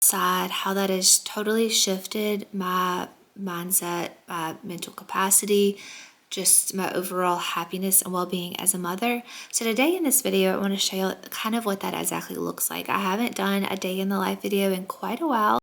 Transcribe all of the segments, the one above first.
side, how that has totally shifted my mindset, my mental capacity, just my overall happiness and well-being as a mother. So today in this video, I want to show you kind of what that exactly looks like. I haven't done a day in the life video in quite a while.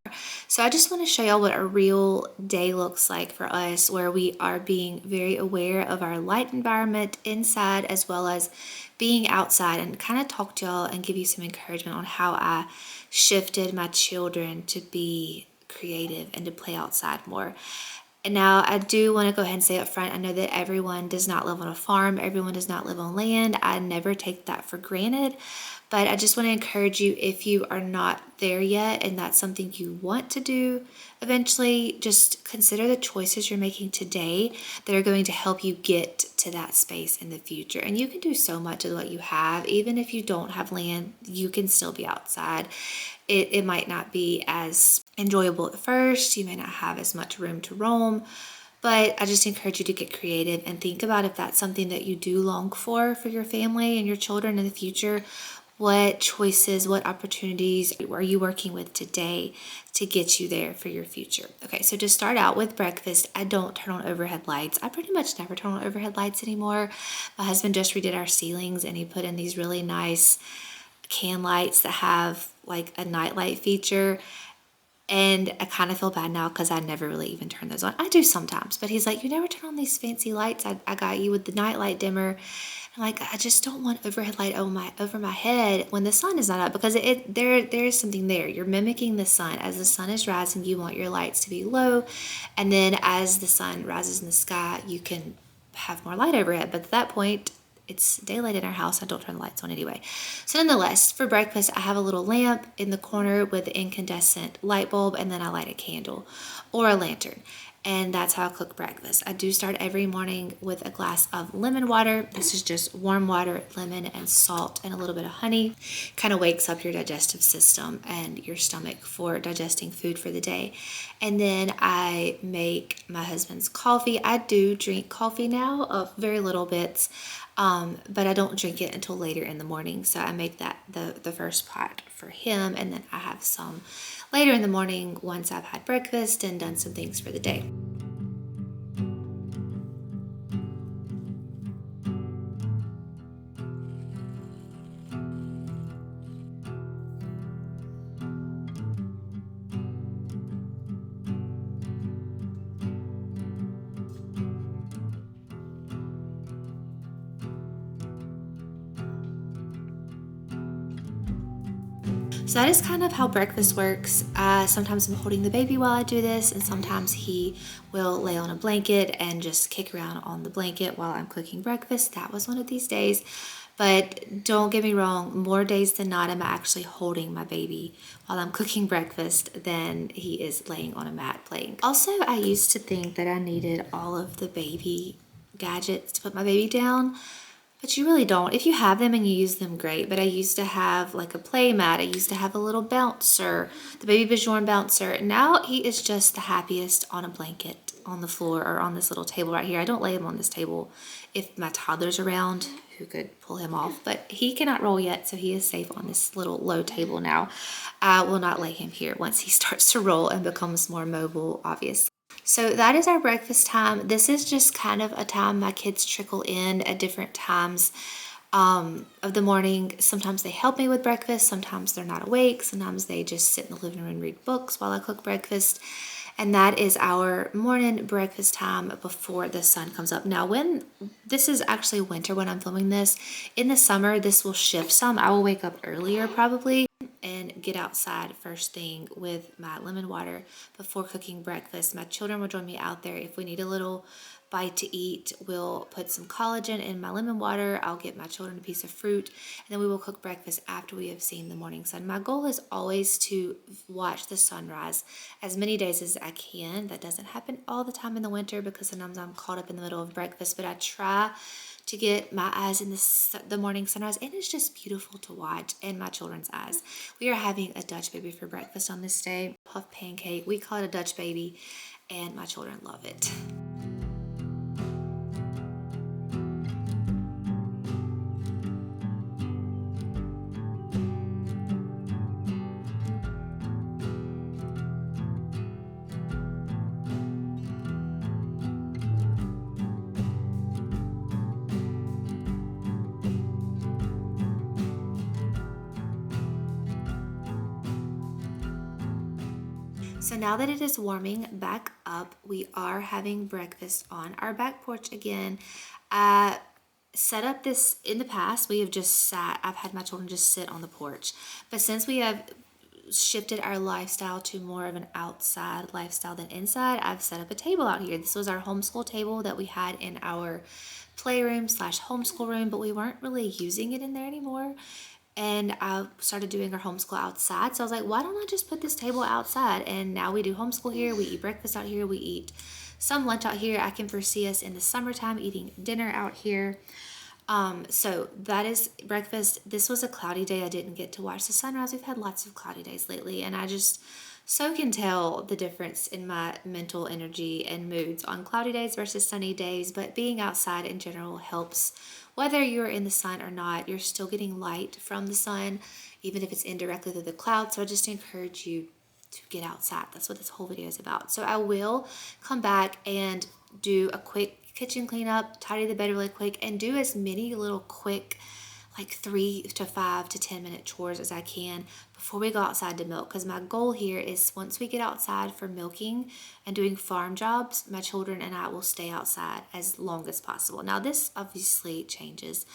So I just want to show y'all what a real day looks like for us, where we are being very aware of our light environment inside as well as being outside, and kind of talk to y'all and give you some encouragement on how I shifted my children to be creative and to play outside more. And now I do want to go ahead and say up front, I know that everyone does not live on a farm. Everyone does not live on land. I never take that for granted. But I just want to encourage you, if you are not there yet and that's something you want to do eventually, just consider the choices you're making today that are going to help you get to that space in the future. And you can do so much with what you have. Even if you don't have land, you can still be outside. It might not be as enjoyable at first. You may not have as much room to roam, but I just encourage you to get creative and think about if that's something that you do long for your family and your children in the future. What choices, what opportunities are you working with today to get you there for your future? Okay, so to start out with breakfast, I don't turn on overhead lights. I pretty much never turn on overhead lights anymore. My husband just redid our ceilings and he put in these really nice can lights that have like a nightlight feature. And I kind of feel bad now because I never really even turn those on. I do sometimes, but he's like, you never turn on these fancy lights. I got you with the nightlight dimmer. I'm like, I just don't want overhead light over my head when the sun is not up, because there is something there. You're mimicking the sun. As the sun is rising, you want your lights to be low, and then as the sun rises in the sky, you can have more light overhead. But at that point, it's daylight in our house. I don't turn the lights on anyway. So nonetheless, for breakfast, I have a little lamp in the corner with an incandescent light bulb, and then I light a candle or a lantern. And that's how I cook breakfast. I do start every morning with a glass of lemon water. This is just warm water, lemon and salt and a little bit of honey. Kind of wakes up your digestive system and your stomach for digesting food for the day. And then I make my husband's coffee. I do drink coffee now, of very little bits. But I don't drink it until later in the morning. So I make that the first pot for him, and then I have some later in the morning once I've had breakfast and done some things for the day. So that is kind of how breakfast works. Sometimes I'm holding the baby while I do this, and sometimes he will lay on a blanket and just kick around on the blanket while I'm cooking breakfast. That was one of these days. But don't get me wrong, more days than not, I'm actually holding my baby while I'm cooking breakfast than he is laying on a mat playing. Also, I used to think that I needed all of the baby gadgets to put my baby down. But you really don't. If you have them and you use them, great. But I used to have like a play mat. I used to have a little bouncer, the baby Bjorn bouncer. Now he is just the happiest on a blanket on the floor or on this little table right here. I don't lay him on this table if my toddler's around, who could pull him off. But he cannot roll yet, so he is safe on this little low table now. I will not lay him here once he starts to roll and becomes more mobile, obviously. So that is our breakfast time. This is just kind of a time my kids trickle in at different times of the morning. Sometimes they help me with breakfast. Sometimes they're not awake. Sometimes they just sit in the living room and read books while I cook breakfast. And that is our morning breakfast time before the sun comes up. Now, when this is actually winter when I'm filming this, in the summer, this will shift some. I will wake up earlier probably and get outside first thing with my lemon water before cooking breakfast. My children will join me out there. If we need a little bite to eat, we'll put some collagen in my lemon water. I'll get my children a piece of fruit, and then we will cook breakfast after we have seen the morning sun. My goal is always to watch the sunrise as many days as I can. That doesn't happen all the time in the winter because sometimes I'm caught up in the middle of breakfast, but I try to get my eyes in the morning sunrise, and it's just beautiful to watch, and my children's eyes. We are having a Dutch baby for breakfast on this day, puff pancake. We call it a Dutch baby, and my children love it. So now that it is warming back up, we are having breakfast on our back porch again. Set up this in the past, we have just sat, I've had my children just sit on the porch. But since we have shifted our lifestyle to more of an outside lifestyle than inside, I've set up a table out here. This was our homeschool table that we had in our playroom slash homeschool room, but we weren't really using it in there anymore. And I started doing our homeschool outside. So I was like, why don't I just put this table outside? And now we do homeschool here. We eat breakfast out here. We eat some lunch out here. I can foresee us in the summertime eating dinner out here. So that is breakfast. This was a cloudy day. I didn't get to watch the sunrise. We've had lots of cloudy days lately, and I just so can tell the difference in my mental energy and moods on cloudy days versus sunny days. But being outside in general helps. Whether you're in the sun or not, you're still getting light from the sun, even if it's indirectly through the clouds. So I just encourage you to get outside. That's what this whole video is about. So I will come back and do a quick kitchen cleanup, tidy the bed really quick, and do as many little quick, like 3 to 5 to 10 minute chores as I can before we go outside to milk. Because my goal here is once we get outside for milking and doing farm jobs, my children and I will stay outside as long as possible. Now this obviously changes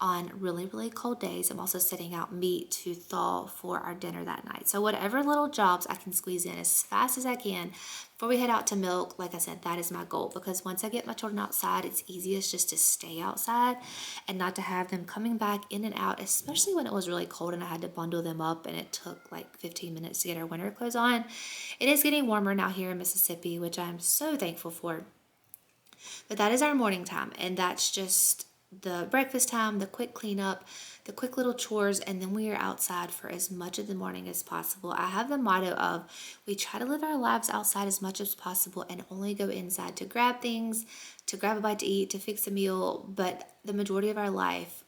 on really, really cold days. I'm also setting out meat to thaw for our dinner that night. So whatever little jobs I can squeeze in as fast as I can before we head out to milk, like I said, that is my goal. Because once I get my children outside, it's easiest just to stay outside and not to have them coming back in and out, especially when it was really cold and I had to bundle them up and it took like 15 minutes to get our winter clothes on. It is getting warmer now here in Mississippi, which I'm so thankful for. But that is our morning time, and that's just the breakfast time, the quick cleanup, the quick little chores, and then we are outside for as much of the morning as possible. I have the motto of we try to live our lives outside as much as possible and only go inside to grab things, to grab a bite to eat, to fix a meal, but the majority of our life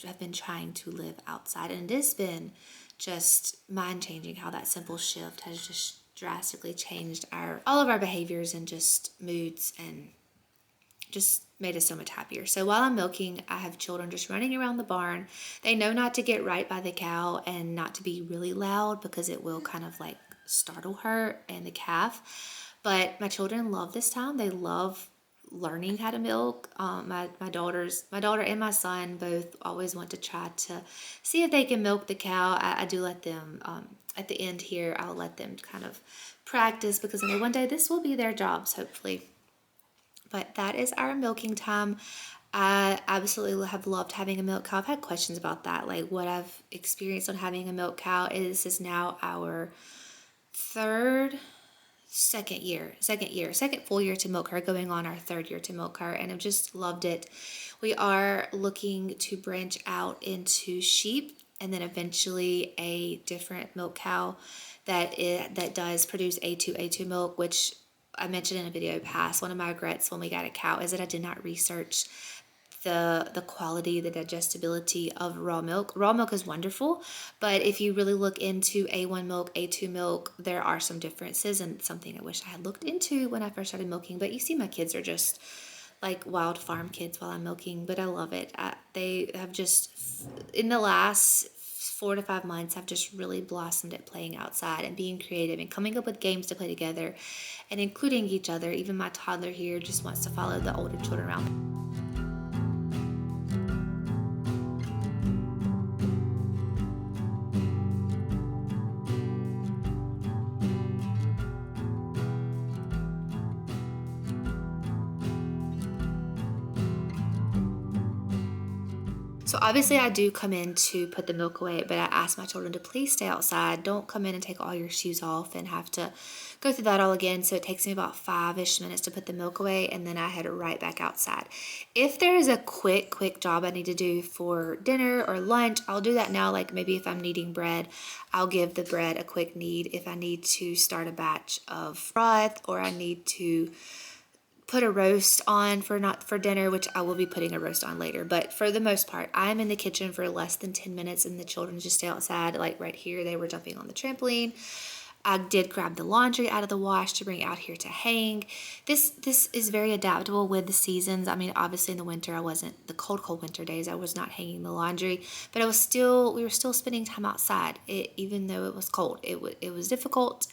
have been trying to live outside, and it has been just mind-changing how that simple shift has just drastically changed all of our behaviors and just moods and just made us so much happier. So while I'm milking, I have children just running around the barn. They know not to get right by the cow and not to be really loud because it will kind of like startle her and the calf. But my children love this time. They love learning how to milk. My daughter and my son both always want to try to see if they can milk the cow. I do let them, at the end here, I'll let them kind of practice because I know one day this will be their jobs, hopefully. But that is our milking time. I absolutely have loved having a milk cow. I've had questions about that, like what I've experienced on having a milk cow. This is now our second full year to milk her, going on our 3rd year to milk her, and I've just loved it. We are looking to branch out into sheep and then eventually a different milk cow that does produce A2 milk, which I mentioned in a video past. One of my regrets when we got a cow is that I did not research the quality, the digestibility of raw milk. Raw milk is wonderful, but if you really look into A1 milk, A2 milk, there are some differences, and something I wish I had looked into when I first started milking. But you see my kids are just like wild farm kids while I'm milking, but I love it. They have just, in the last 4 to 5 months, I've just really blossomed at playing outside and being creative and coming up with games to play together and including each other. Even my toddler here just wants to follow the older children around. So obviously I do come in to put the milk away, but I ask my children to please stay outside. Don't come in and take all your shoes off and have to go through that all again. So it takes me about 5-ish minutes to put the milk away, and then I head right back outside. If there is a quick job I need to do for dinner or lunch, I'll do that now. Like maybe if I'm kneading bread, I'll give the bread a quick knead. If I need to start a batch of broth, or I need to put a roast on for dinner, which I will be putting a roast on later. But for the most part, I'm in the kitchen for less than 10 minutes and the children just stay outside. Like right here, they were jumping on the trampoline. I did grab the laundry out of the wash to bring out here to hang. This is very adaptable with the seasons. I mean, obviously in the winter, the cold winter days, I was not hanging the laundry, but we were still spending time outside, even though it was cold. It was difficult.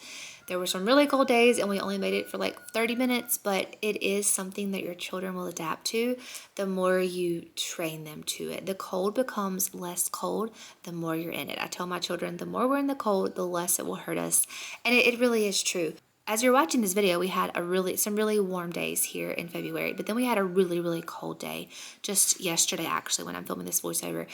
There were some really cold days and we only made it for like 30 minutes, but it is something that your children will adapt to the more you train them to it. The cold becomes less cold the more you're in it. I tell my children, the more we're in the cold, the less it will hurt us. And it really is true. As you're watching this video, we had some really warm days here in February, but then we had a really, really cold day just yesterday, actually, when I'm filming this voiceover.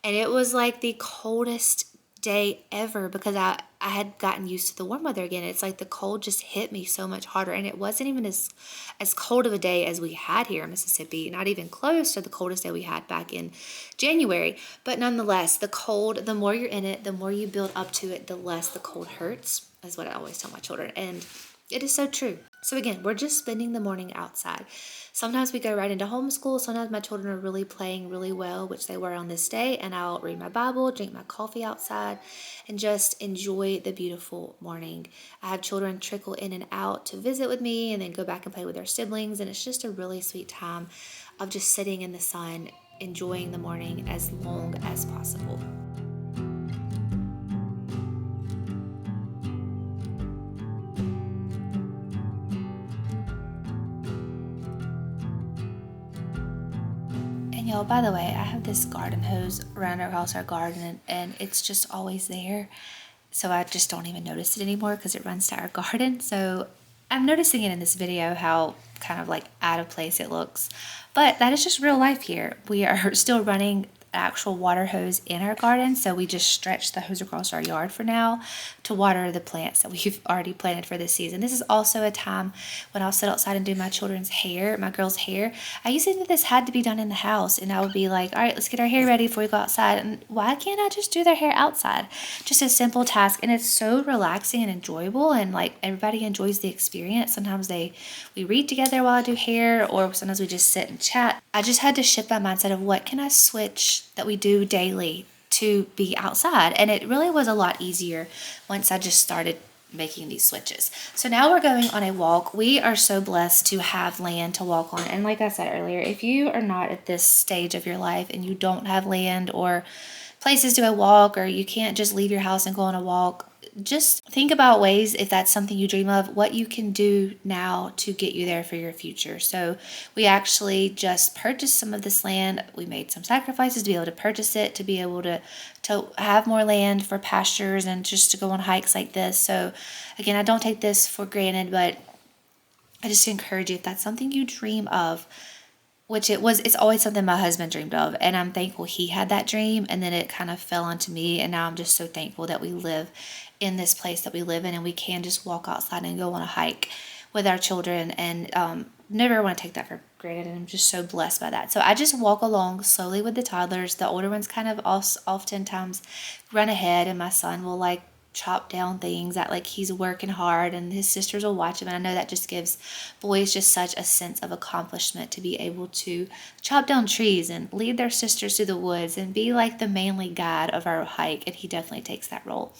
And it was like the coldest day ever because I had gotten used to the warm weather again. It's like the cold just hit me so much harder, and it wasn't even as cold of a day as we had here in Mississippi, not even close to the coldest day we had back in January. But nonetheless, the cold, the more you're in it, the more you build up to it, the less the cold hurts, is what I always tell my children. And it is so true. So again, we're just spending the morning outside. Sometimes we go right into homeschool. Sometimes my children are really playing really well, which they were on this day, and I'll read my Bible, drink my coffee outside, and just enjoy the beautiful morning. I have children trickle in and out to visit with me and then go back and play with their siblings, and it's just a really sweet time of just sitting in the sun, enjoying the morning as long as possible. Y'all, by the way, I have this garden hose around across our garden, and it's just always there. So I just don't even notice it anymore because it runs to our garden. So I'm noticing it in this video how kind of like out of place it looks. But that is just real life here. We are still running actual water hose in our garden, so we just stretch the hose across our yard for now to water the plants that we've already planted for this season. This is also a time when I'll sit outside and do my children's hair, my girls' hair. I used to think this had to be done in the house, and I would be like, all right, let's get our hair ready before we go outside. And why can't I just do their hair outside? Just a simple task, and it's so relaxing and enjoyable, and like everybody enjoys the experience. Sometimes we read together while I do hair, or sometimes we just sit and chat. I just had to shift my mindset of what can I switch that we do daily to be outside, and it really was a lot easier once I just started making these switches. So now we're going on a walk. We are so blessed to have land to walk on, and like I said earlier, if you are not at this stage of your life and you don't have land or places to go walk, or you can't just leave your house and go on a walk, just think about ways, if that's something you dream of, what you can do now to get you there for your future. So we actually just purchased some of this land. We made some sacrifices to be able to purchase it, to be able to have more land for pastures and just to go on hikes like this. So again, I don't take this for granted, but I just encourage you, if that's something you dream of, which it's always something my husband dreamed of, and I'm thankful he had that dream, and then it kind of fell onto me, and now I'm just so thankful that we live in this place that we live in, and we can just walk outside and go on a hike with our children, and never want to take that for granted, and I'm just so blessed by that. So I just walk along slowly with the toddlers. The older ones kind of oftentimes run ahead, and my son will like chop down things that like he's working hard, and his sisters will watch him, and I know that just gives boys just such a sense of accomplishment to be able to chop down trees and lead their sisters through the woods and be like the manly guide of our hike, and he definitely takes that role.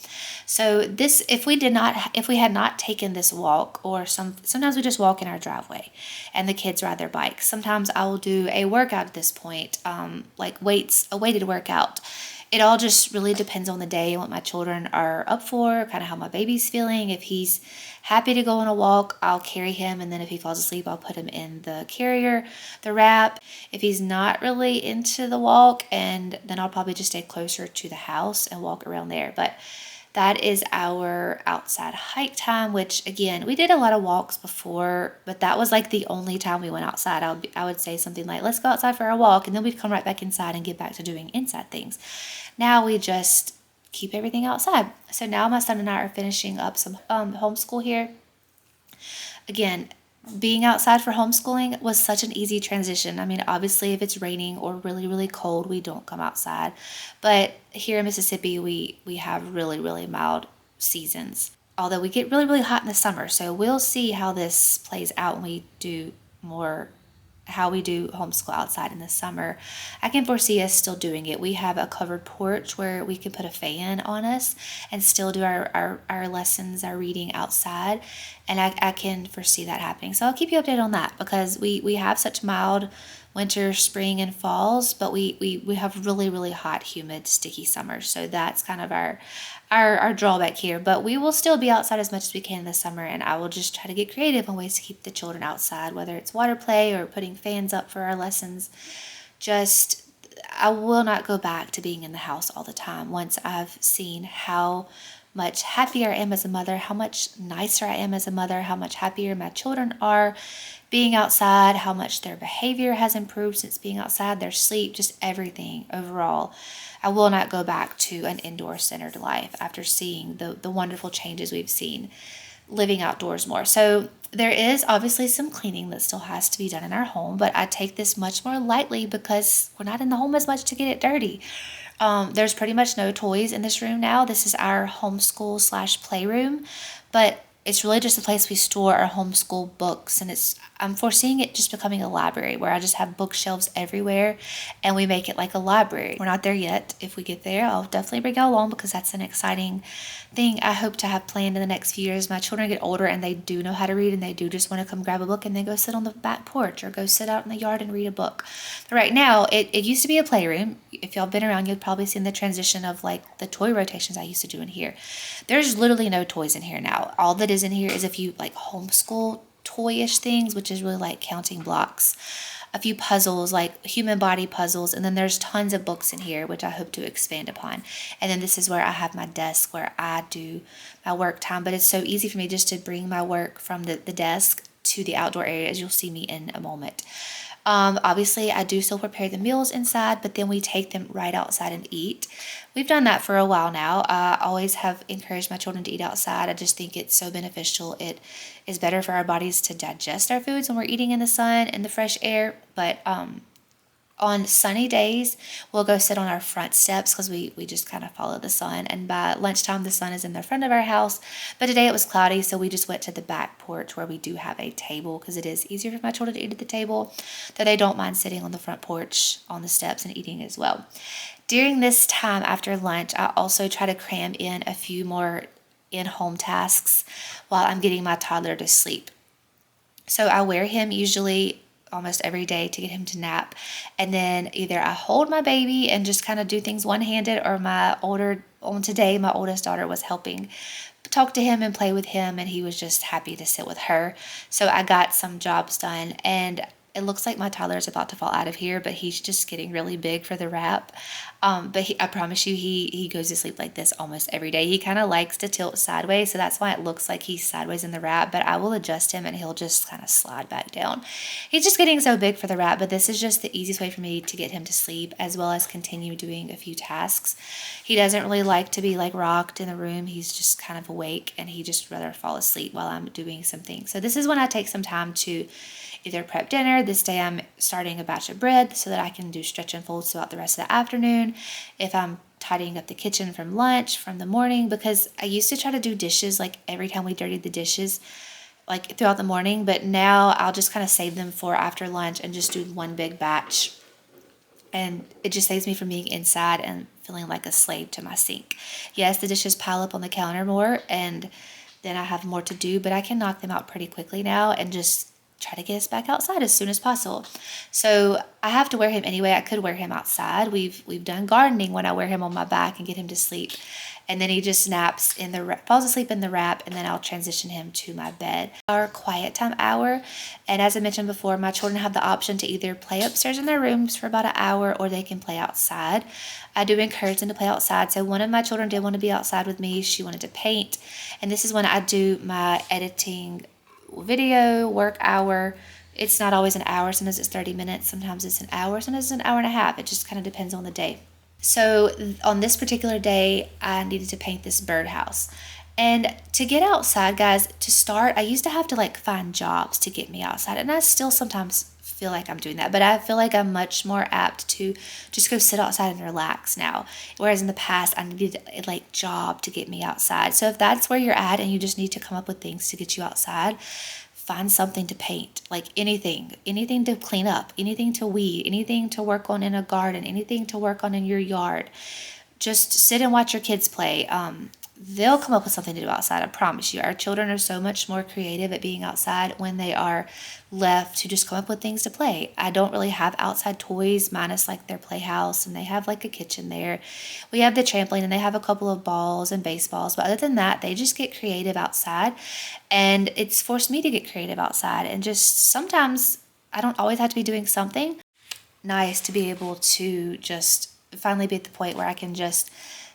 So this, if we had not taken this walk, or sometimes we just walk in our driveway and the kids ride their bikes. Sometimes I will do a workout at this point, like a weighted workout. It all just really depends on the day and what my children are up for, kind of how my baby's feeling. If he's happy to go on a walk, I'll carry him, and then if he falls asleep, I'll put him in the carrier, the wrap. If he's not really into the walk, and then I'll probably just stay closer to the house and walk around there. But that is our outside hike time, which again, we did a lot of walks before, but that was like the only time we went outside. I would say something like, let's go outside for our walk, and then we'd come right back inside and get back to doing inside things. Now we just keep everything outside. So now my son and I are finishing up some homeschool here. Again, being outside for homeschooling was such an easy transition. I mean, obviously, if it's raining or really, really cold, we don't come outside. But here in Mississippi, we have really, really mild seasons. Although we get really, really hot in the summer. So we'll see how this plays out when we do how we do homeschool outside in the summer. I can foresee us still doing it. We have a covered porch where we can put a fan on us and still do our lessons, our reading outside. And I can foresee that happening. So I'll keep you updated on that, because we have such mild winter, spring, and falls, but we have really, really hot, humid, sticky summers. So that's kind of our drawback here. But we will still be outside as much as we can this summer, and I will just try to get creative on ways to keep the children outside, whether it's water play or putting fans up for our lessons. Just I will not go back to being in the house all the time once I've seen how much happier I am as a mother, how much nicer I am as a mother, how much happier my children are being outside, how much their behavior has improved since being outside, their sleep, just everything overall. I will not go back to an indoor-centered life after seeing the wonderful changes we've seen living outdoors more. So there is obviously some cleaning that still has to be done in our home, but I take this much more lightly because we're not in the home as much to get it dirty. There's pretty much no toys in this room now. This is our homeschool / playroom, but it's really just a place we store our homeschool books, and I'm foreseeing it just becoming a library where I just have bookshelves everywhere and we make it like a library. We're not there yet. If we get there, I'll definitely bring y'all along because that's an exciting thing I hope to have planned in the next few years. My children get older and they do know how to read, and they do just want to come grab a book and then go sit on the back porch or go sit out in the yard and read a book. But right now, it used to be a playroom. If y'all been around, you've probably seen the transition of like the toy rotations I used to do in here. There's literally no toys in here now. All that is in here is a few like homeschool toyish things, which is really like counting blocks, a few puzzles, like human body puzzles, and then there's tons of books in here, which I hope to expand upon. And then this is where I have my desk where I do my work time, but it's so easy for me just to bring my work from the desk to the outdoor area, as you'll see me in a moment. Obviously, I do still prepare the meals inside, but then we take them right outside and eat. We've done that for a while now. I always have encouraged my children to eat outside. I just think it's so beneficial. It is better for our bodies to digest our foods when we're eating in the sun, in the fresh air. But on sunny days, we'll go sit on our front steps because we just kind of follow the sun. And by lunchtime, the sun is in the front of our house. But today it was cloudy, so we just went to the back porch where we do have a table because it is easier for my children to eat at the table, though they don't mind sitting on the front porch on the steps and eating as well. During this time after lunch, I also try to cram in a few more in-home tasks while I'm getting my toddler to sleep. So I wear him usually almost every day to get him to nap, and then either I hold my baby and just kind of do things one-handed, or my oldest daughter was helping talk to him and play with him, and he was just happy to sit with her. So I got some jobs done, and it looks like my toddler is about to fall out of here, but he's just getting really big for the wrap. But I promise you, he goes to sleep like this almost every day. He kind of likes to tilt sideways, so that's why it looks like he's sideways in the wrap, but I will adjust him and he'll just kind of slide back down. He's just getting so big for the wrap, but this is just the easiest way for me to get him to sleep as well as continue doing a few tasks. He doesn't really like to be like rocked in the room. He's just kind of awake, and he just rather fall asleep while I'm doing some things. So this is when I take some time to either prep dinner. This day I'm starting a batch of bread so that I can do stretch and folds throughout the rest of the afternoon. If I'm tidying up the kitchen from lunch, from the morning, because I used to try to do dishes like every time we dirtied the dishes like throughout the morning, but now I'll just kind of save them for after lunch and just do one big batch. And it just saves me from being inside and feeling like a slave to my sink. Yes, the dishes pile up on the counter more, and then I have more to do, but I can knock them out pretty quickly now and just try to get us back outside as soon as possible. So I have to wear him anyway. I could wear him outside. We've done gardening when I wear him on my back and get him to sleep. And then he just naps falls asleep in the wrap, and then I'll transition him to my bed. Our quiet time hour, and as I mentioned before, my children have the option to either play upstairs in their rooms for about an hour, or they can play outside. I do encourage them to play outside. So one of my children did want to be outside with me. She wanted to paint, and this is when I do my editing video work hour. It's not always an hour. Sometimes it's 30 minutes. Sometimes it's an hour. Sometimes it's an hour and a half. It just kind of depends on the day. So on this particular day, I needed to paint this birdhouse. And to get outside, guys, to start, I used to have to like find jobs to get me outside. And I still sometimes feel like I'm doing that, but I feel like I'm much more apt to just go sit outside and relax now. Whereas in the past, I needed a like job to get me outside. So if that's where you're at and you just need to come up with things to get you outside, find something to paint, like anything to clean up, anything to weed, anything to work on in a garden, anything to work on in your yard. Just sit and watch your kids play. they'll come up with something to do outside. I promise you. Our children are so much more creative at being outside when they are left to just come up with things to play. I don't really have outside toys minus like their playhouse, and they have like a kitchen there. We have the trampoline and they have a couple of balls and baseballs, but other than that, they just get creative outside, and it's forced me to get creative outside. And just sometimes I don't always have to be doing something. Nice to be able to just finally be at the point where I can just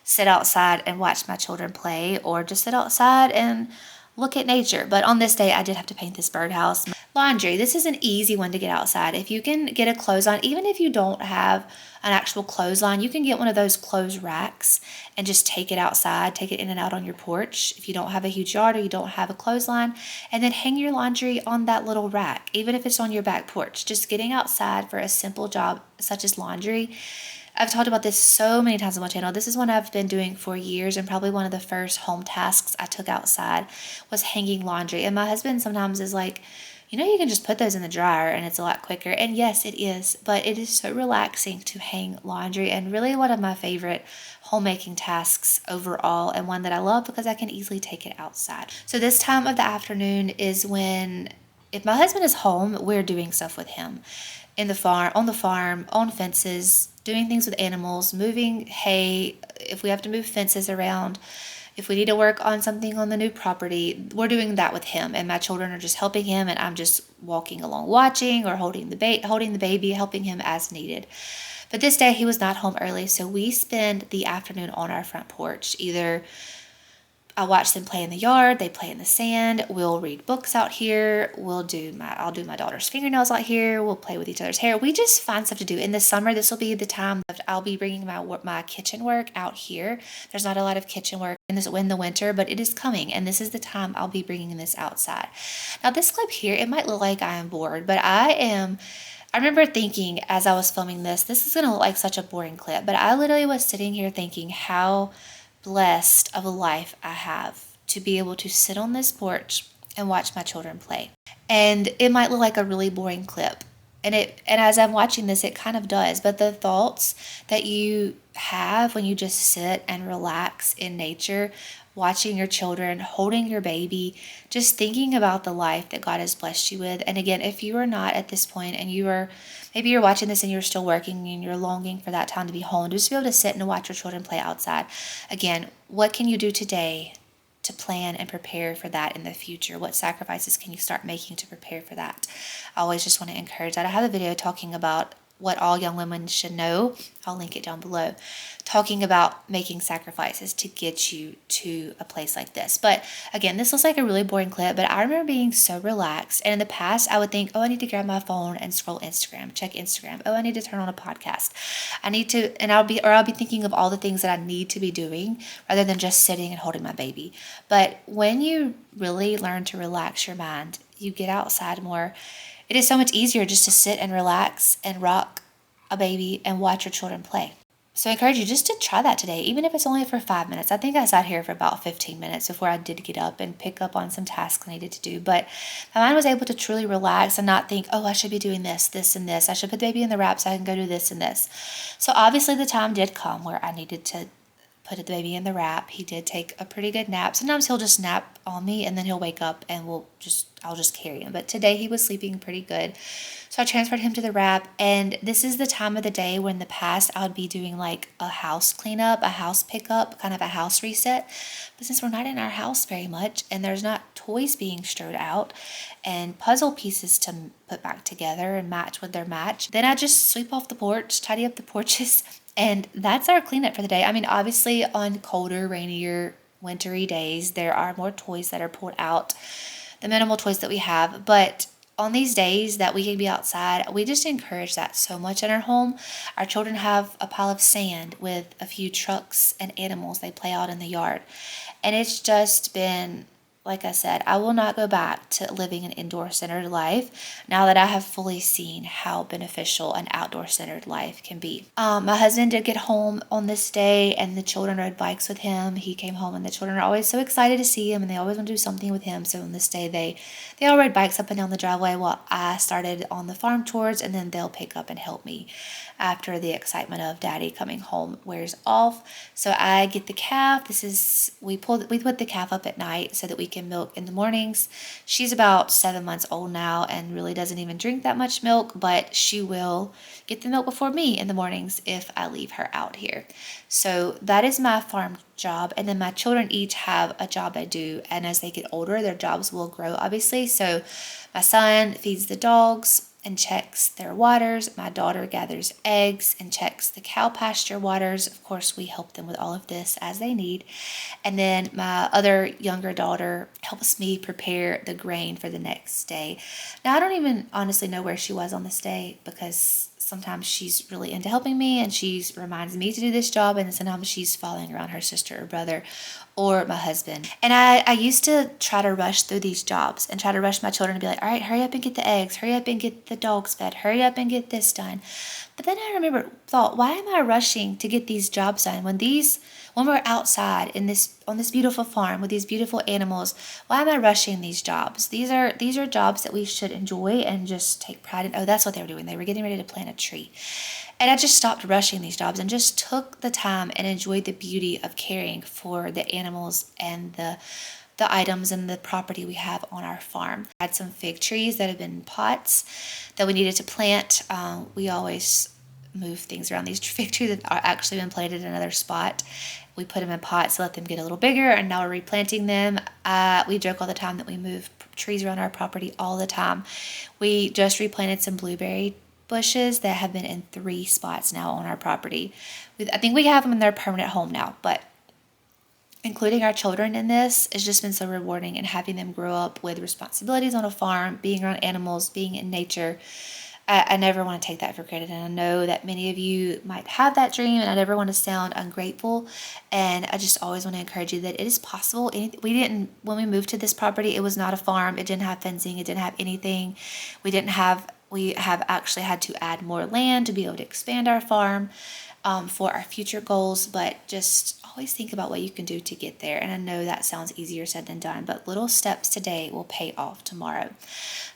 sit outside and watch my children play, or just sit outside and look at nature. But on this day, I did have to paint this birdhouse. Laundry. This is an easy one to get outside. If you can get a clothesline, even if you don't have an actual clothesline, you can get one of those clothes racks and just take it outside, take it in and out on your porch. If you don't have a huge yard or you don't have a clothesline, and then hang your laundry on that little rack, even if it's on your back porch. Just getting outside for a simple job such as laundry. I've talked about this so many times on my channel. This is one I've been doing for years, and probably one of the first home tasks I took outside was hanging laundry. And my husband sometimes is like, you can just put those in the dryer and it's a lot quicker. And yes, it is, but it is so relaxing to hang laundry, and really one of my favorite homemaking tasks overall, and one that I love because I can easily take it outside. So this time of the afternoon is when, if my husband is home, we're doing stuff with him in the farm, on fences, doing things with animals, moving hay, if we have to move fences around, if we need to work on something on the new property, we're doing that with him, and my children are just helping him, and I'm just walking along watching, or holding the baby, helping him as needed. But this day he was not home early, so we spend the afternoon on our front porch. Either I watch them play in the yard, they play in the sand, we'll read books out here, I'll do my daughter's fingernails out here, we'll play with each other's hair. We just find stuff to do. In the summer, this will be the time that I'll be bringing my kitchen work out here. There's not a lot of kitchen work in the winter, but it is coming, and this is the time I'll be bringing this outside. Now this clip here, it might look like I am bored, but I remember thinking as I was filming this is going to look like such a boring clip, but I literally was sitting here thinking how blessed of a life I have to be able to sit on this porch and watch my children play. And it might look like a really boring clip, and as I'm watching this, it kind of does, but the thoughts that you have when you just sit and relax in nature, watching your children, holding your baby, just thinking about the life that God has blessed you with. And again, if you are not at this point, and maybe you're watching this and you're still working and you're longing for that time to be home, just to be able to sit and watch your children play outside. Again, what can you do today to plan and prepare for that in the future? What sacrifices can you start making to prepare for that? I always just want to encourage that. I have a video talking about what all young women should know. I'll link it down below, talking about making sacrifices to get you to a place like this. But again, this looks like a really boring clip, but I remember being so relaxed. And in the past, I would think, oh, I need to grab my phone and scroll Instagram, check Instagram. Oh, I need to turn on a podcast. I'll be thinking of all the things that I need to be doing rather than just sitting and holding my baby. But when you really learn to relax your mind, you get outside more. It is so much easier just to sit and relax and rock a baby and watch your children play. So I encourage you just to try that today, even if it's only for 5 minutes. I think I sat here for about 15 minutes before I did get up and pick up on some tasks I needed to do. But my mind was able to truly relax and not think, oh, I should be doing this, this, and this. I should put the baby in the wrap so I can go do this and this. So obviously the time did come where I needed to put the baby in the wrap. He did take a pretty good nap. Sometimes he'll just nap on me and then he'll wake up and I'll just carry him. But today he was sleeping pretty good. So I transferred him to the wrap, and this is the time of the day when in the past I would be doing like a house cleanup, a house pickup, kind of a house reset. But since we're not in our house very much and there's not toys being strewed out and puzzle pieces to put back together and match with their match, then I just sweep off the porch, tidy up the porches, and that's our cleanup for the day. I mean, obviously on colder, rainier, wintry days, there are more toys that are pulled out, the minimal toys that we have, but on these days that we can be outside, we just encourage that so much in our home. Our children have a pile of sand with a few trucks and animals they play out in the yard. And it's just been like I said, I will not go back to living an indoor-centered life now that I have fully seen how beneficial an outdoor-centered life can be. My husband did get home on this day, and the children rode bikes with him. He came home, and the children are always so excited to see him, and they always want to do something with him. So on this day, they all rode bikes up and down the driveway while I started on the farm chores, and then they'll pick up and help me after the excitement of Daddy coming home wears off. So I get the calf. We put the calf up at night so that we can milk in the mornings. She's about 7 months old now and really doesn't even drink that much milk, but she will get the milk before me in the mornings if I leave her out here. So that is my farm job. And then my children each have a job I do, and as they get older, their jobs will grow, obviously. So my son feeds the dogs and checks their waters. My daughter gathers eggs and checks the cow pasture waters. Of course, we help them with all of this as they need. And then my other younger daughter helps me prepare the grain for the next day. Now, I don't even honestly know where she was on this day, because sometimes she's really into helping me and she reminds me to do this job, and sometimes she's following around her sister or brother or my husband. And I used to try to rush through these jobs and try to rush my children and be like, all right, hurry up and get the eggs, hurry up and get the dogs fed, hurry up and get this done. But then I thought, why am I rushing to get these jobs done when we're outside on this beautiful farm with these beautiful animals? Why am I rushing these jobs? These are jobs that we should enjoy and just take pride in. Oh, that's what they were doing. They were getting ready to plant a tree. And I just stopped rushing these jobs and just took the time and enjoyed the beauty of caring for the animals and the items and the property we have on our farm. I had some fig trees that have been in pots that we needed to plant. We always move things around. These fig trees have actually been planted in another spot. We put them in pots to let them get a little bigger, and now we're replanting them. We joke all the time that we move trees around our property all the time. We just replanted some blueberry bushes that have been in 3 spots now on our property. I think we have them in their permanent home now, but including our children in this has just been so rewarding, and having them grow up with responsibilities on a farm, being around animals, being in nature. I never want to take that for granted, and I know that many of you might have that dream, and I never want to sound ungrateful, and I just always want to encourage you that it is possible. When we moved to this property, it was not a farm. It didn't have fencing. It didn't have anything. We have actually had to add more land to be able to expand our farm for our future goals, but just always think about what you can do to get there. And I know that sounds easier said than done, but little steps today will pay off tomorrow.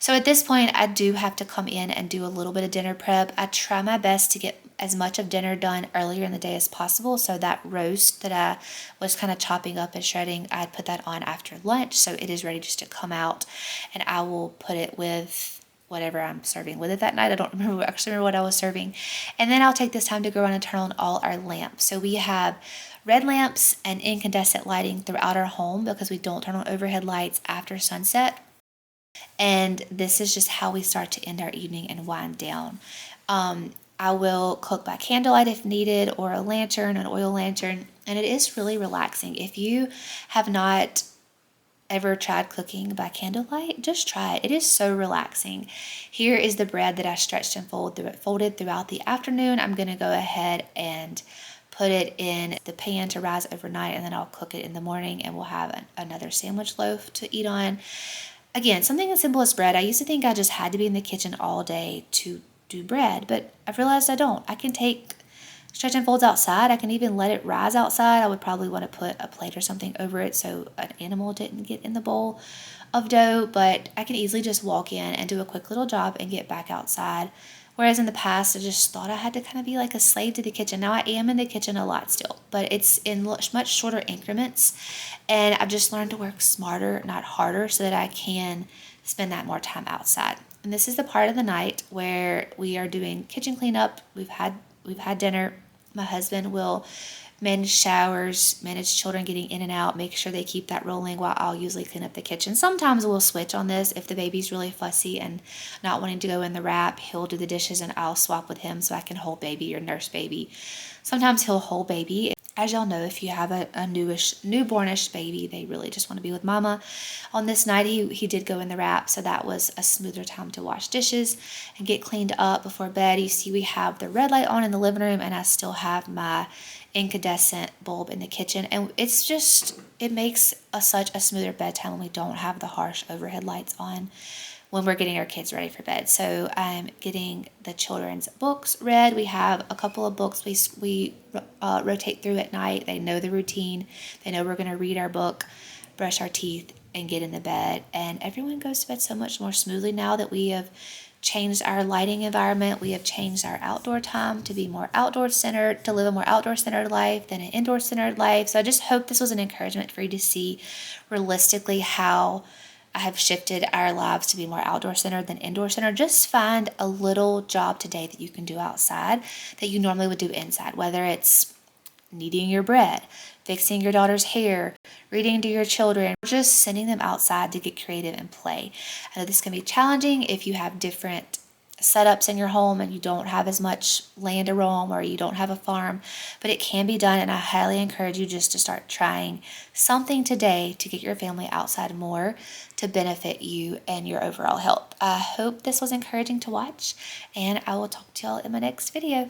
So at this point, I do have to come in and do a little bit of dinner prep. I try my best to get as much of dinner done earlier in the day as possible. So that roast that I was kind of chopping up and shredding, I'd put that on after lunch. So it is ready just to come out, and I will put it with whatever I'm serving with it that night. I don't actually remember what I was serving. And then I'll take this time to go around and turn on all our lamps. So we have red lamps and incandescent lighting throughout our home because we don't turn on overhead lights after sunset. And this is just how we start to end our evening and wind down. I will cook by candlelight if needed, or a lantern, an oil lantern, and it is really relaxing. If you have not ever tried cooking by candlelight, just try it. It is so relaxing. Here is the bread that I stretched and folded throughout the afternoon. I'm going to go ahead and put it in the pan to rise overnight, and then I'll cook it in the morning, and we'll have another sandwich loaf to eat on. Again, something as simple as bread. I used to think I just had to be in the kitchen all day to do bread, but I've realized I don't. I can take stretch and folds outside. I can even let it rise outside. I would probably want to put a plate or something over it so an animal didn't get in the bowl of dough, but I can easily just walk in and do a quick little job and get back outside. Whereas in the past, I just thought I had to kind of be like a slave to the kitchen. Now I am in the kitchen a lot still, but it's in much shorter increments, and I've just learned to work smarter, not harder, so that I can spend that more time outside. And this is the part of the night where we are doing kitchen cleanup. We've had dinner. My husband will manage showers, manage children getting in and out, make sure they keep that rolling while I'll usually clean up the kitchen. Sometimes we'll switch on this. If the baby's really fussy and not wanting to go in the wrap, he'll do the dishes and I'll swap with him so I can hold baby or nurse baby. Sometimes he'll hold baby. As y'all know, if you have a newbornish baby, they really just want to be with mama. On this night, he did go in the wrap, so that was a smoother time to wash dishes and get cleaned up before bed. You see we have the red light on in the living room, and I still have my incandescent bulb in the kitchen, and it makes such a smoother bedtime when we don't have the harsh overhead lights on when we're getting our kids ready for bed. So I'm getting the children's books read. We have a couple of books we rotate through at night. They know the routine. They know we're going to read our book, brush our teeth, and get in the bed. And everyone goes to bed so much more smoothly now that we have changed our lighting environment. We have changed our outdoor time to be more outdoor centered, to live a more outdoor centered life than an indoor centered life. So I just hope this was an encouragement for you to see realistically how I have shifted our lives to be more outdoor centered than indoor centered. Just find a little job today that you can do outside that you normally would do inside, whether it's kneading your bread, fixing your daughter's hair, reading to your children, just sending them outside to get creative and play. I know this can be challenging if you have different setups in your home and you don't have as much land to roam or you don't have a farm, but it can be done, and I highly encourage you just to start trying something today to get your family outside more to benefit you and your overall health. I hope this was encouraging to watch, and I will talk to y'all in my next video.